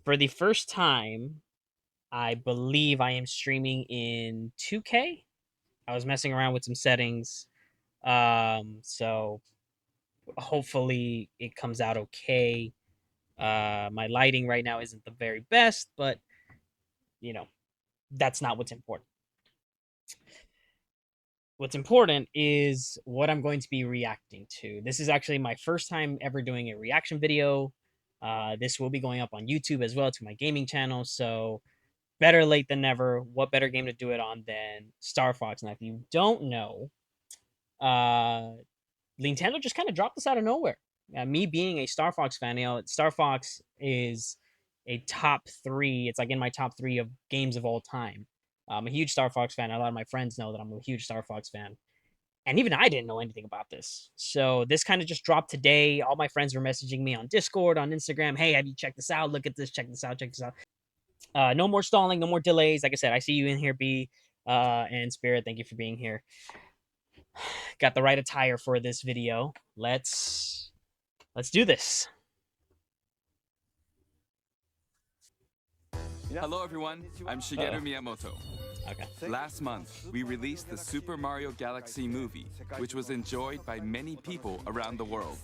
For the first time, I believe I am streaming in 2K. I was messing around with some settings. So hopefully it comes out okay. My lighting right now isn't the very best, but you know, that's not what's important. What's important is what I'm going to be reacting to. This is actually my first time ever doing a reaction video. This will be going up on YouTube as well to my gaming channel. So better late than never. What better game to do it on than Starfox? Now, if you don't know, Nintendo just kind of dropped this out of nowhere. Me being a Starfox fan, Starfox is a top 3. It's like in my top 3 of games of all time. I'm a huge Starfox fan. A lot of my friends know that I'm a huge Starfox fan. And even I didn't know anything about this. So this kind of just dropped today. All my friends were messaging me on Discord, on Instagram. Hey, have you checked this out? Look at this. Check this out. Check this out. No more stalling. No more delays. Like I said, I see you in here, B. And Spirit, thank you for being here. Got the right attire for this video. Let's do this. Hello everyone, I'm Shigeru Miyamoto. Okay. Last month, we released the Super Mario Galaxy movie, which was enjoyed by many people around the world.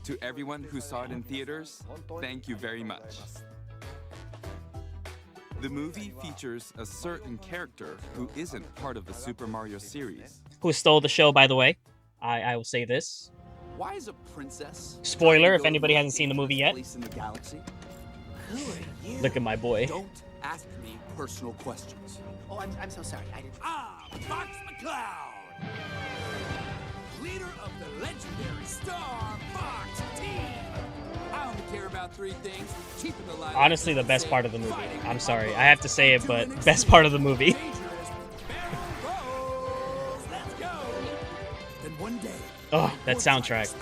To everyone who saw it in theaters, thank you very much. The movie features a certain character who isn't part of the Super Mario series. Who stole the show, by the way. I will say this. Why is a princess? Spoiler, if anybody hasn't seen the movie yet. In the galaxy? Who are you? Look at my boy. Don't ask me personal questions. Oh, I'm so sorry. I didn't. Fox McCloud, leader of the legendary Starfox team. I only care about 3 things: keeping the light. Honestly, the best part of the movie. I'm sorry, I have to say it, but best part of the movie. Let's go. Then one day. Oh, that soundtrack.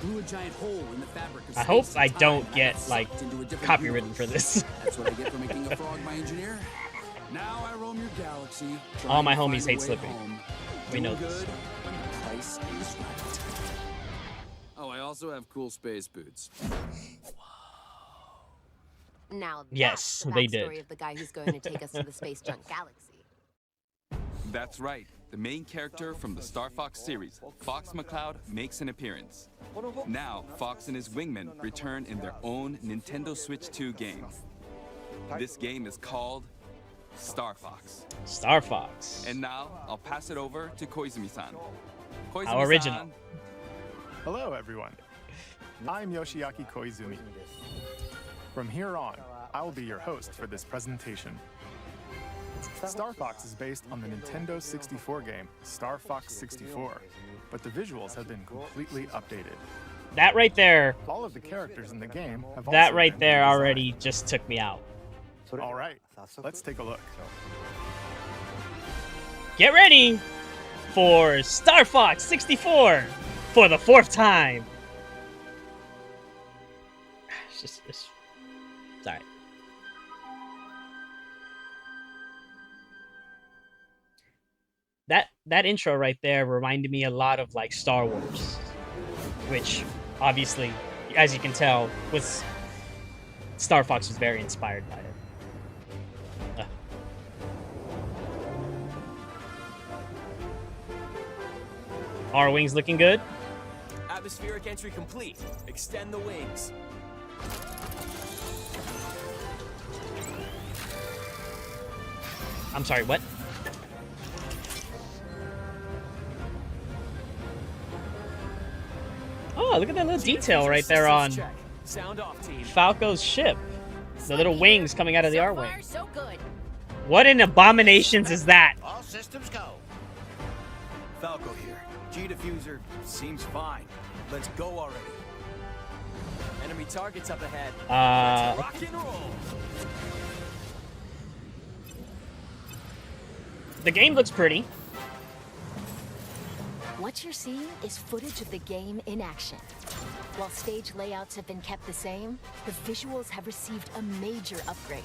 Blew a giant hole in the fabric of I hope space I and don't time get sucked like into a different copywritten universe. for this. That's what I get for making a frog my engineer. Now I roam your galaxy. All my trying to homies find a hate way Slippy. home. We know Doing this. good when the price is right. Oh, I also have cool space boots. Now Yes, that's the they did. backstory of the guy who's going to take us to the space junk galaxy. That's right, the main character from the Star Fox series, Fox McCloud, makes an appearance. Now, Fox and his wingmen return in their own Nintendo Switch 2 game. This game is called Star Fox. Starfox. And now, I'll pass it over to Koizumi-san. How original. Hello, everyone. I'm Yoshiaki Koizumi. From here on, I will be your host for this presentation. Star Fox is based on the Nintendo 64 game Star Fox 64, but the visuals have been completely updated. That right there, All of the characters in the game have that also right been there redesigned. already just took me out. All right, let's take a look. Get ready for Star Fox 64 for the 4th time. It's sorry. That intro right there reminded me a lot of like Star Wars, which obviously, as you can tell, was Star Fox was very inspired by it. Our wings looking good. Atmospheric entry complete. Extend the wings. I'm sorry, what? Oh, look at that little detail right there on Check. Sound off, team. Falco's ship. The little wings coming out of the R-wing. So good. What in abominations is that? All systems go. Falco here. G-diffuser seems fine. Let's go already. Enemy targets up ahead. Let's rock and roll. The game looks pretty. What you're seeing is footage of the game in action. While stage layouts have been kept the same, the visuals have received a major upgrade.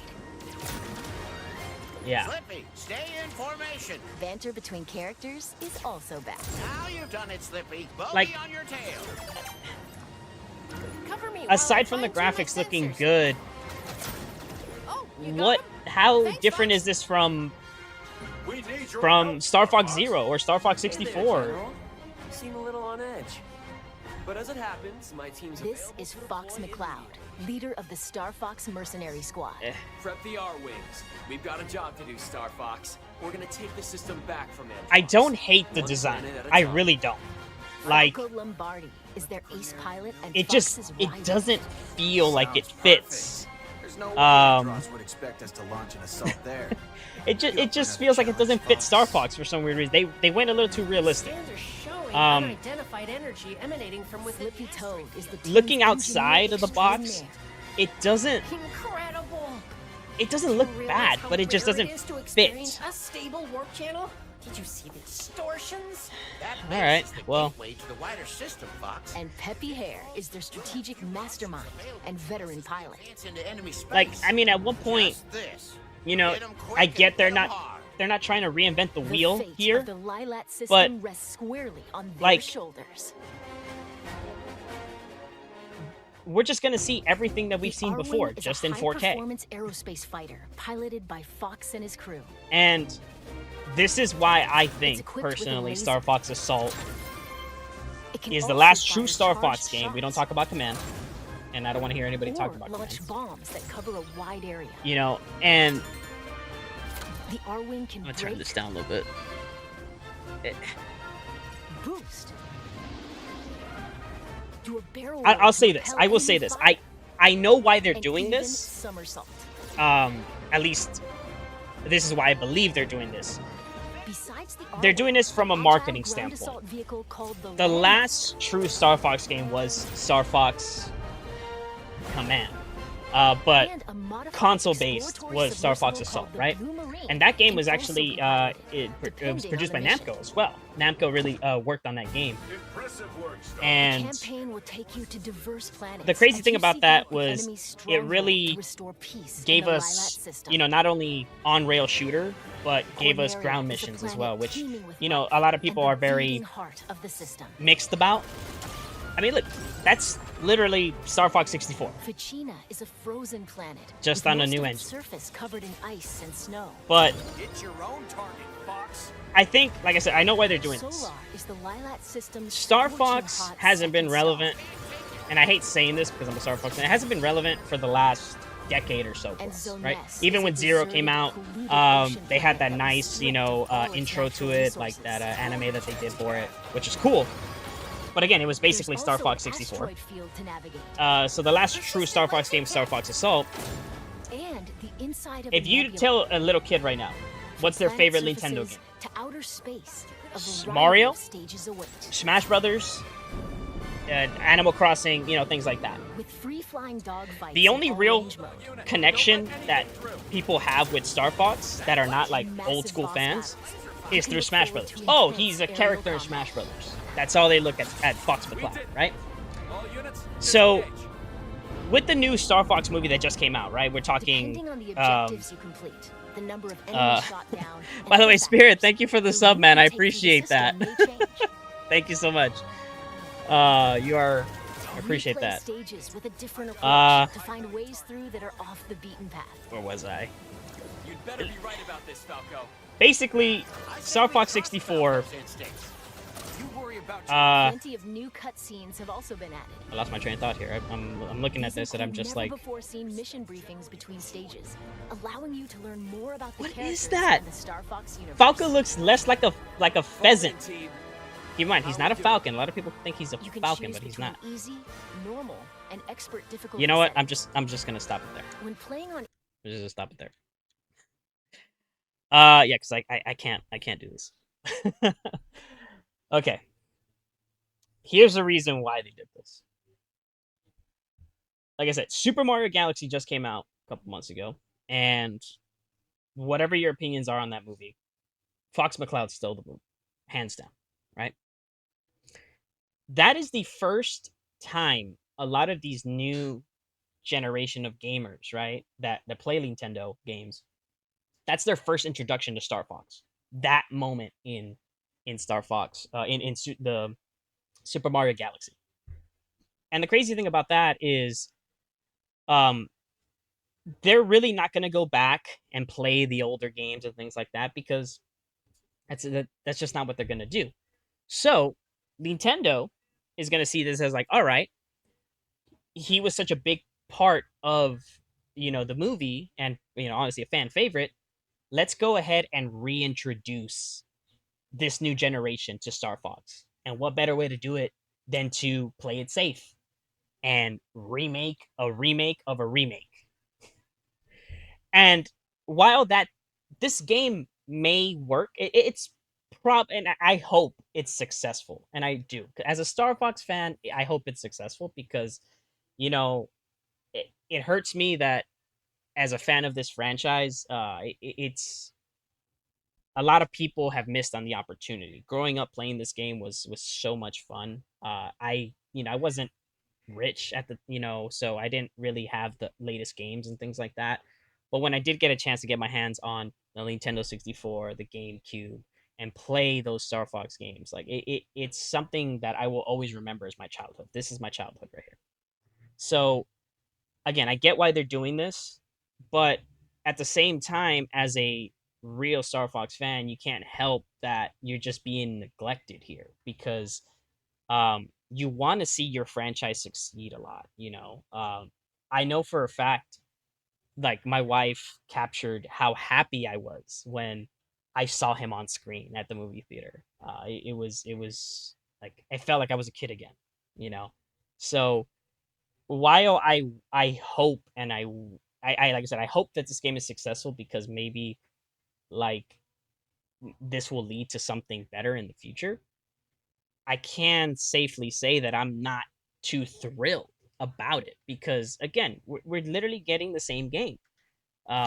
Yeah. Slippy, stay in formation. Banter between characters is also back. Now you've done it, Slippy. Bogey Like- on your tail. Cover me. Aside from the graphics looking good, how different is this from Star Fox Zero or Star Fox 64? You seem a little on edge. But as it happens, my team's This is Fox McCloud, leader of the Starfox mercenary squad. Prep the R-Wings. We've got a job to do, Starfox. We're gonna take the system back from Andros. I don't hate the design. I really don't. Like, Falco Lombardi is their ace pilot and it Fox's rival. it doesn't feel like it fits. There's no way Andros would expect us to launch an assault there. It just feels like it doesn't fit Star Fox for some weird reason. They went a little too realistic. Unidentified energy emanating from within. Flippy Toad is the Looking team's outside of the engineer box, extraordinaire. it doesn't Incredible. it doesn't look bad, but it just doesn't fit. A stable warp channel. Did you see the distortions? That All right, is the well. gateway to the wider system, Fox. And Peppy Hare is their strategic mastermind and veteran pilot. It's into enemy space. Like, I mean, at one point, Just this. you know, Hit 'em quick I get and they're hit 'em not hard. trying to reinvent the wheel fate here, of the Lilat system but, rests squarely on their like, shoulders. we're just gonna see everything that we've The seen R-Wing before, is a just in 4K. high-performance aerospace fighter piloted by Fox and his crew. And this is why I It's think, equipped with a personally, laser. Star Fox Assault It can is the also last true fire Star charged Fox game. We don't shots talk about Command, and I don't want to hear anybody or talk about launch Command. bombs that cover a wide area. You know, and The R-Wing can I'm gonna break, turn this down a little bit. boost, do a barrel I'll roll say to this. repel I will say enemy this. fire, I know why they're and doing even this. somersault. At least this is why I believe they're doing this. Besides the They're R-Wing, doing this from a agile marketing ground standpoint. assault vehicle called the The Lancer last true Star Fox game was Star Fox Command. But and a modified console-based exploratory was Star Fox submersible Assault, called the right? Blue Marine And that game can was also actually be piloted, it was depending produced by on the mission. Namco as well. Namco really worked on that game. The And campaign will take you to diverse planets the crazy as thing you about seek that out the was enemy's it stronghold really to restore peace in gave the us, Lilat system. you know, not only on-rail shooter, but gave us Corneria ground is a missions as planet well, which, teeming with you know, life a lot of and people the are very beating heart of the system. mixed about. I mean, look, that's literally Star Fox 64. Ficina is a frozen planet Just with on a most new of engine. its surface covered in ice and snow. But It's your own target, Fox. I think, like I said, I know why they're doing this. Solar is the Lilat system's Star scorching Fox hot hasn't been second star. relevant, and I hate saying this because I'm a Star Fox fan. It hasn't been relevant for the last decade or so, And plus, Zoness right? is Even a when Zero deserted, came out, polluted ocean they had planet that that was nice, you stripped know, of all its intro to natural it, like resources. that anime that they did for it, which is cool. But again, it was basically There's Star also Fox an 64. asteroid field to navigate, So the last true Star Fox game, Star Fox Assault. and the inside of If a you nebula. tell a little kid right now, what's their Planet favorite Nintendo surfaces game? to outer space, a variety Mario? of stages await. Smash Brothers, Animal Crossing, you know, things like that. With free-flying dogfights The in only all real range mode, connection that people have with Star Fox that are not like massive old school boss fans battles. is You through can Smash look Brothers. forward to Oh, intense he's a aerial character in combat. Smash Brothers. That's all they look at Fox McCloud, right? All units, So, disengage. with the new Star Fox movie that just came out, right? We're talking. Depending on the objectives you complete, the number of enemies uh, shot down, and By the way, other Spirit, factors, thank you for the the sub, route man. you I take through the appreciate that. system may change. Thank you so much. You are. I appreciate Replay that. stages with a different approach Uh, to find ways through that are off the beaten path. Where was I? You'd better be right about this, Falco. Basically, Star Fox 64. Instincts. You worry about your Plenty of new cutscenes have also been added. I lost my train of thought here. I'm looking at These this and I'm include just never like, before seen mission briefings between stages, allowing you to learn more about the What is characters that? in the Star Fox universe. Falco looks less like a pheasant. Team. Keep in mind, he's not a falcon. A lot of people think he's a You can falcon, choose but he's between not. easy, normal, and expert difficulty. You know what? settings. I'm just gonna stop it there. When playing on I'm just gonna stop it there. Yeah, because I can't do this. Okay. Here's the reason why they did this. Like I said, Super Mario Galaxy just came out a couple months ago, and whatever your opinions are on that movie, Fox McCloud's still the movie, hands down, right? That is the first time a lot of these new generation of gamers, right, that play Nintendo games, that's their first introduction to Star Fox. That moment in Star Fox, the Super Mario Galaxy. And the crazy thing about that is, they're really not going to go back and play the older games and things like that because that's just not what they're going to do. So Nintendo is going to see this as like, all right, he was such a big part of the movie and honestly a fan favorite. Let's go ahead and reintroduce this new generation to Star Fox. And what better way to do it than to play it safe and remake a remake of a remake? And while this game may work, it's and I hope it's successful, and I do. As a Star Fox fan, I hope it's successful because you know it hurts me that as a fan of this franchise, it's a lot of people have missed on the opportunity. Growing up playing this game was so much fun. I wasn't rich at the so I didn't really have the latest games and things like that. But when I did get a chance to get my hands on the Nintendo 64, the GameCube, and play those Star Fox games, like it's something that I will always remember as my childhood. This is my childhood right here. So again, I get why they're doing this, but at the same time, as a real Star Fox fan, you can't help that you're just being neglected here because you want to see your franchise succeed a lot. I know for a fact, like my wife captured how happy I was when I saw him on screen at the movie theater. It was like I felt like I was a kid again. You know, so while I hope and I like I said, I hope that this game is successful because maybe like this will lead to something better in the future. I can safely say that I'm not too thrilled about it because again, we're literally getting the same game.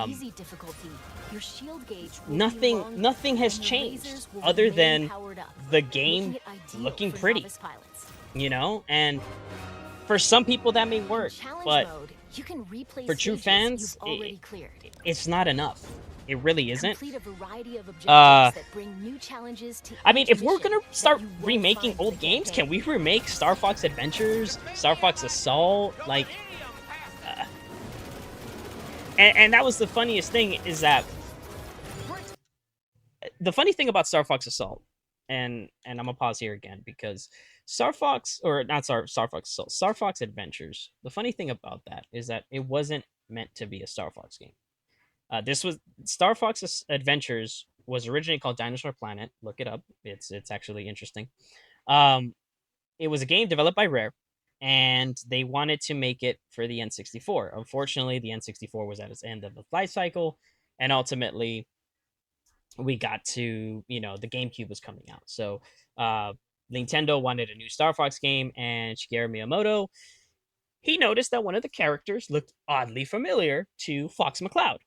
Easy difficulty. Your shield gauge will be Nothing longer, nothing has and your changed lasers will other remain than powered up, the making game it ideal looking for pretty, novice pilots. and for some people that may In work, challenge but mode, you can replay for true stages fans, you've already cleared. it's not enough. It really isn't. Complete a variety of Uh, objectives that bring new challenges to I mean, each if we're mission gonna that start you won't remaking find in old the games, campaign. can we remake Star Fox Adventures, Star Fox Assault, like? Uh, and that was the funniest thing is that the funny thing about Star Fox Assault, and I'm gonna pause here again because Star Fox or not Star Fox Assault, Star Fox Adventures. The funny thing about that is that it wasn't meant to be a Star Fox game. This was Star Fox Adventures was originally called Dinosaur Planet. Look it up. It's actually interesting. Um, it was a game developed by Rare, and they wanted to make it for the N64. Unfortunately, the N64 was at its end of its life cycle, and ultimately we got to the GameCube was coming out. So Nintendo wanted a new Star Fox game, and Shigeru Miyamoto he noticed that one of the characters looked oddly familiar to Fox McCloud.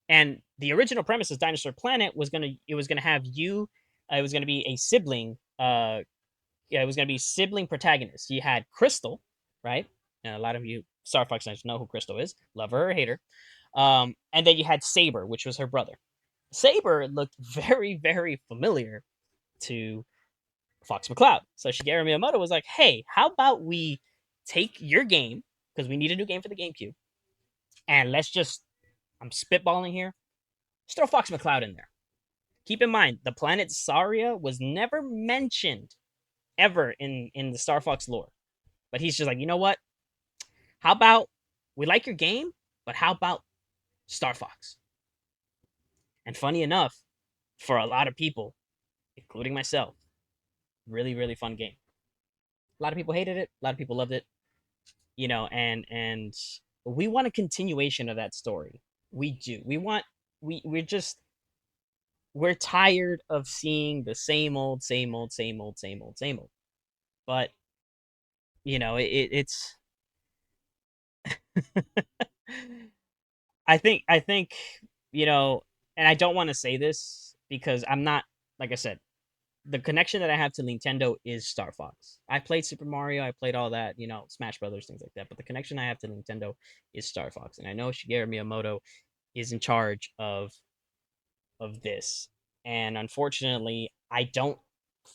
And the original premise of Dinosaur Planet was gonna have you. It was gonna be a sibling. Yeah, it was gonna be sibling protagonists. You had Crystal, right? And a lot of you Star Fox fans know who Crystal is, love her or hate her. And then you had Saber, which was her brother. Saber looked very, very familiar to Fox McCloud. So Shigeru Miyamoto was like, "Hey, how about we take your game because we need a new game for the GameCube, and let's just I'm spitballing here, just throw Fox McCloud in there." Keep in mind, the planet Saria was never mentioned ever in the Star Fox lore, but he's just like, you know what? How about we like your game, but how about Star Fox? And funny enough, for a lot of people, including myself, really really fun game. A lot of people hated it, a lot of people loved it, and we want a continuation of that story. We do. We want we're just we're tired of seeing the same old, same old, same old, same old, same old. But it's I think you know, and I don't want to say this because I'm not like I said, the connection that I have to Nintendo is Star Fox. I played Super Mario, I played all that, Smash Brothers, things like that. But the connection I have to Nintendo is Star Fox, and I know Shigeru Miyamoto is in charge of this. And unfortunately, I don't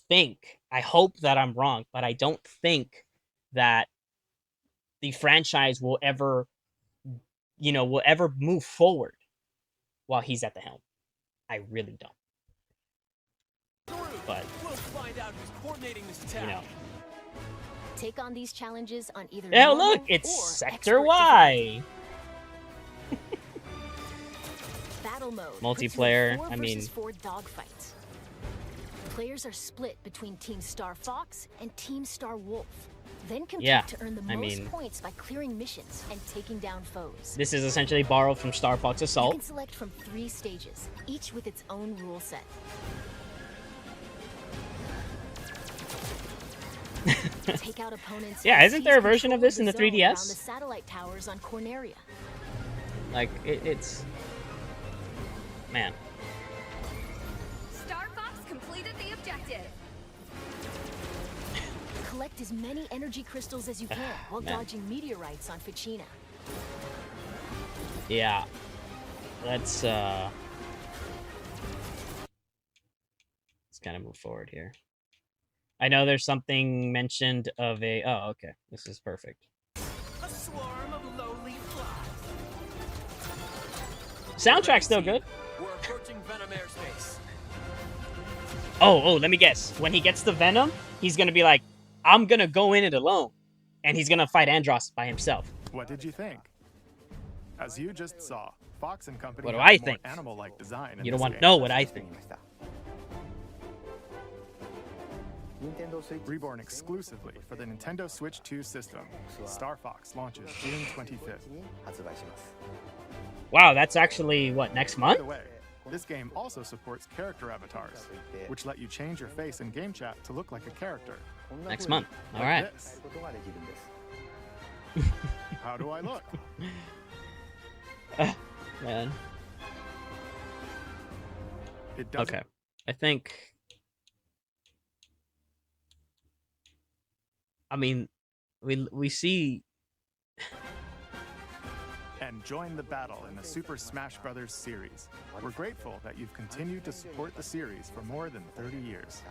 think, I hope that I'm wrong, but I don't think that the franchise will ever will ever move forward while he's at the helm. I really don't. But we'll find out who's coordinating this attack. Take on these challenges on either Hell, normal look, it's or Sector expert Y. Battle mode. Multiplayer, Puts you in 4 I mean, versus 4 dogfights. Players are split between Team Starfox and Team Star Wolf. Then compete to earn the most points by clearing missions and taking down foes. This is essentially borrowed from Starfox Assault. You can select from 3 stages, each with its own rule set. Take out opponents. Yeah, isn't there a version of this in the 3DS? Around the satellite towers on Corneria. Like it's man. Starfox completed the objective. Collect as many energy crystals as you can while dodging meteorites on Ficina. Yeah. Let's kind of move forward here. I know there's something mentioned of a... Oh, okay. This is perfect. A swarm of lowly flies. Soundtrack's still good. We're approaching Venom airspace. Oh, let me guess. When he gets the Venom, he's gonna be like, I'm gonna go in it alone. And he's gonna fight Andross by himself. What did you think? As you just saw, Fox and Company What do have I a more think? animal-like design in You don't this want to game. know what I think. Reborn exclusively for the Nintendo Switch 2 system, Starfox launches June 25th. Wow, that's actually, what, next By month? the way, this game also supports character avatars, which let you change your face in game chat to look like a character. Next month. All Like right. this. How do I look? Man. It doesn't. Okay. I think... I mean, we see... And join the battle in the Super Smash Bros. Series. We're grateful that you've continued to support the series for more than 30 years.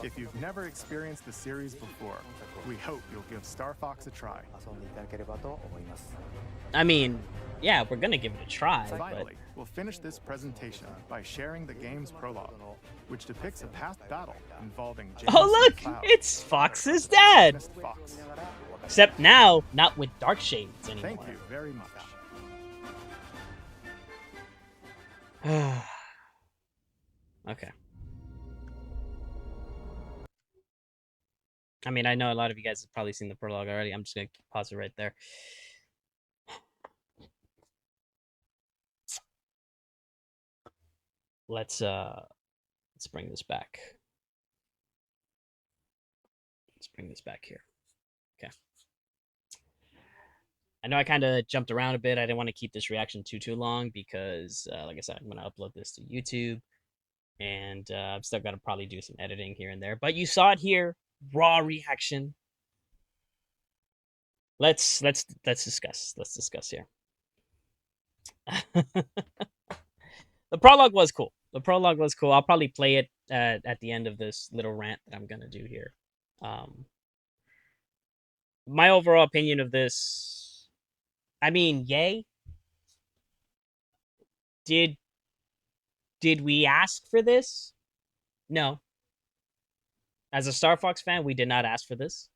If you've never experienced the series before, we hope you'll give Starfox a try. I mean, yeah, we're gonna give it a try, but... Finally, we'll finish this presentation by sharing the game's prologue, which depicts a past battle involving James Oh, look! and Cloud. It's Fox's dad! Missed Fox. Except now, not with dark shades anymore. Thank you very much. Okay. I mean, I know a lot of you guys have probably seen the prologue already. I'm just gonna pause it right there. Let's bring this back. Let's bring this back here. Okay. I know I kind of jumped around a bit. I didn't want to keep this reaction too long because, like I said, I'm gonna upload this to YouTube, and I've still got to probably do some editing here and there. But you saw it here, raw reaction. Let's discuss. Let's discuss here. The prologue was cool. The prologue was cool. I'll probably play it at the end of this little rant that I'm gonna do here. My overall opinion of this, I mean, yay. Did we ask for this? No. As a Starfox fan, we did not ask for this.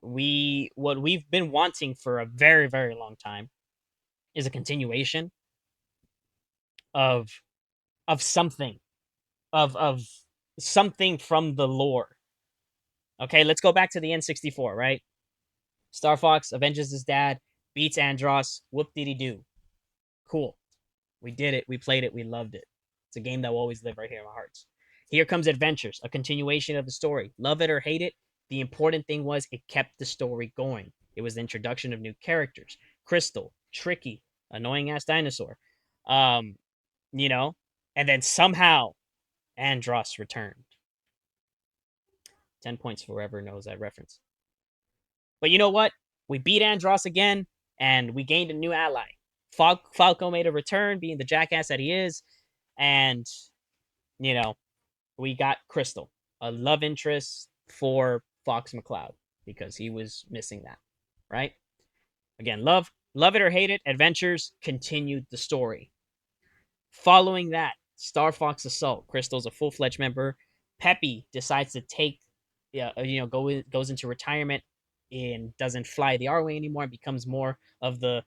What we've been wanting for a very, very long time is a continuation of something, of something from the lore. Okay, let's go back to the N64, right? Starfox avenges his dad, beats Andross, whoop-diddy-doo. Cool. We did it, we played it, we loved it. It's a game that will always live right here in our hearts. Here comes Adventures, a continuation of the story. Love it or hate it, the important thing was it kept the story going. It was the introduction of new characters. Crystal, Tricky, annoying-ass dinosaur. You know? And then somehow, Andross returned. 10 points for whoever knows that reference. But you know what? We beat Andross again, and we gained a new ally. Falco made a return, being the jackass that he is. And, you know, we got Crystal, a love interest for Fox McCloud, because he was missing that, right? Again, love it or hate it, Adventures continued the story. Following that, Star Fox Assault, Crystal's a full-fledged member. Peppy decides to take, goes into retirement and doesn't fly the R-Wing anymore, and becomes more of the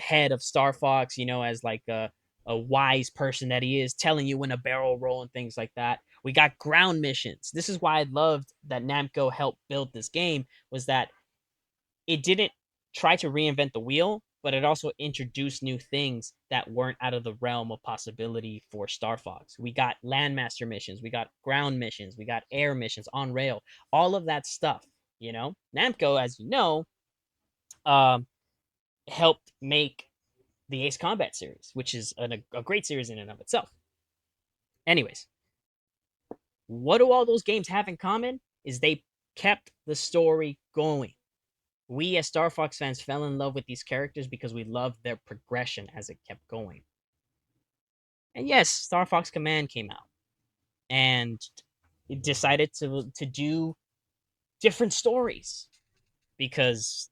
head of Star Fox, as like a wise person that he is, telling you when a barrel roll and things like that. We got ground missions. This is why I loved that Namco helped build this game, was that it didn't try to reinvent the wheel, but it also introduced new things that weren't out of the realm of possibility for Star Fox. We got landmaster missions, we got ground missions, we got air missions on rail, all of that stuff. Namco, as you know, um, helped make the Ace Combat series, which is a great series in and of itself. Anyways, what do all those games have in common? Is they kept the story going. We as Star Fox fans fell in love with these characters because we loved their progression as it kept going. And yes, Star Fox Command came out, and it decided to do different stories because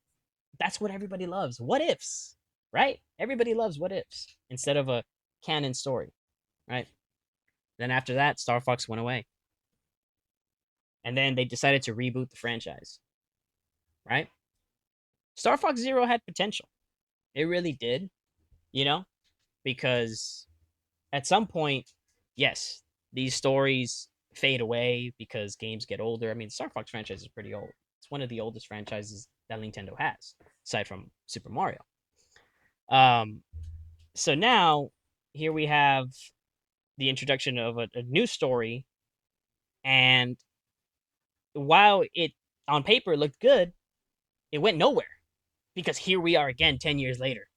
that's what everybody loves. What ifs, right? Everybody loves what ifs instead of a canon story, right? Then after that, Star Fox went away. And then they decided to reboot the franchise, right? Star Fox Zero had potential. It really did, because at some point, yes, these stories fade away because games get older. I mean, Star Fox franchise is pretty old. It's one of the oldest franchises that Nintendo has, aside from Super Mario. So now here we have the introduction of a new story, and while it on paper looked good, it went nowhere because here we are again 10 years later,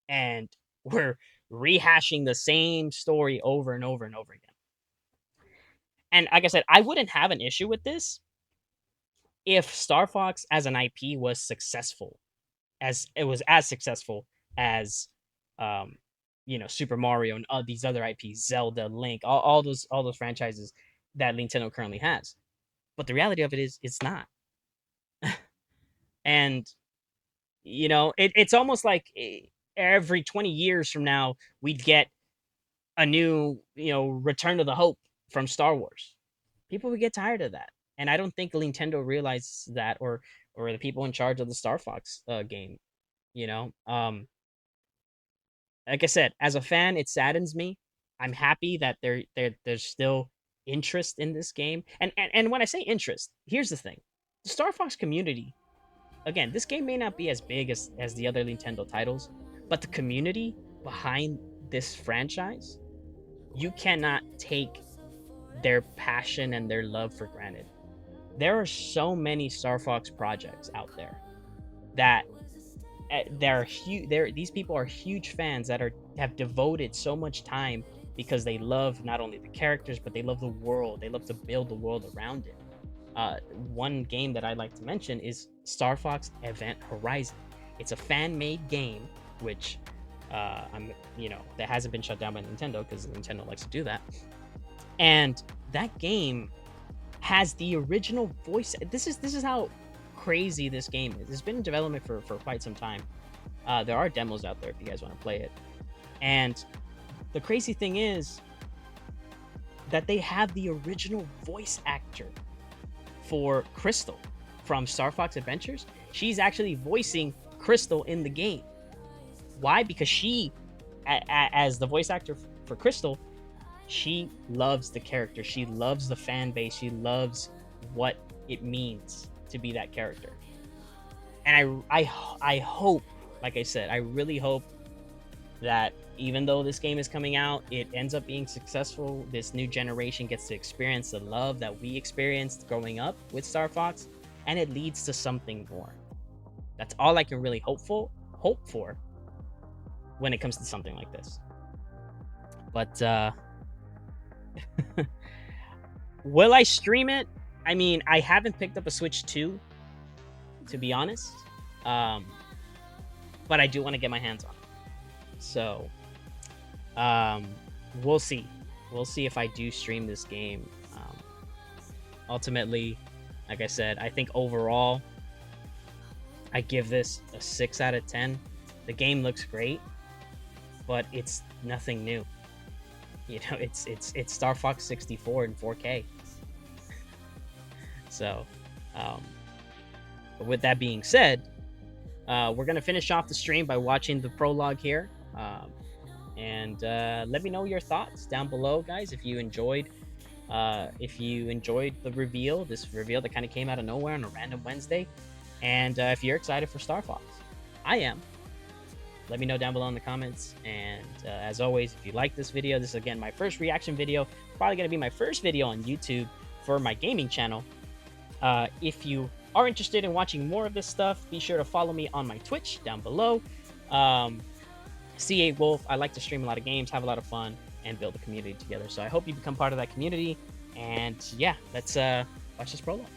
and we're rehashing the same story over and over and over again. And like I said, I wouldn't have an issue with this if Star Fox as an IP was successful, as successful as Super Mario and these other IPs, Zelda, Link, all those franchises that Nintendo currently has. But the reality of it is it's not. And it's almost like every 20 years from now we'd get a new, Return of the Hope from Star Wars. People would get tired of that. And I don't think Nintendo realizes that, or the people in charge of the Star Fox game, like I said, as a fan, it saddens me. I'm happy that there's still interest in this game. And when I say interest, here's the thing. The Star Fox community, again, this game may not be as big as the other Nintendo titles, but the community behind this franchise, you cannot take their passion and their love for granted. There are so many Star Fox projects out there that these people are huge fans that have devoted so much time because they love not only the characters, but they love the world. They love to build the world around it. One game that I'd like to mention is Star Fox Event Horizon. It's a fan-made game, which that hasn't been shut down by Nintendo because Nintendo likes to do that. And that game has the original voice. This is how crazy this game is. It's been in development for quite some time. There are demos out there if you guys want to play it. And the crazy thing is that they have the original voice actor for Crystal from Star Fox Adventures. She's actually voicing Crystal in the game. Why? Because she, as the voice actor for Crystal, she loves the character. She loves the fan base. She loves what it means to be that character. And I hope, like I said, I really hope that even though this game is coming out, it ends up being successful. This new generation gets to experience the love that we experienced growing up with Star Fox, and it leads to something more. That's all I can really hope for when it comes to something like this. But will I stream it? I mean, I haven't picked up a Switch 2, to be honest. But I do want to get my hands on it. So, we'll see. We'll see if I do stream this game. Ultimately, like I said, I think overall, I give this a 6 out of 10. The game looks great, but it's nothing new. You know, it's Star Fox 64 in 4K. So, but with that being said, we're gonna finish off the stream by watching the prologue here, and let me know your thoughts down below, guys. If you enjoyed the reveal, this reveal that kind of came out of nowhere on a random Wednesday, and if you're excited for Star Fox, I am. Let me know down below in the comments. And as always, if you like this video, this is again my first reaction video, probably gonna be my first video on YouTube for my gaming channel. If you are interested in watching more of this stuff, be sure to follow me on my Twitch down below. CA Wolf. I like to stream a lot of games, have a lot of fun, and build a community together. So I hope you become part of that community. And yeah, let's watch this prologue.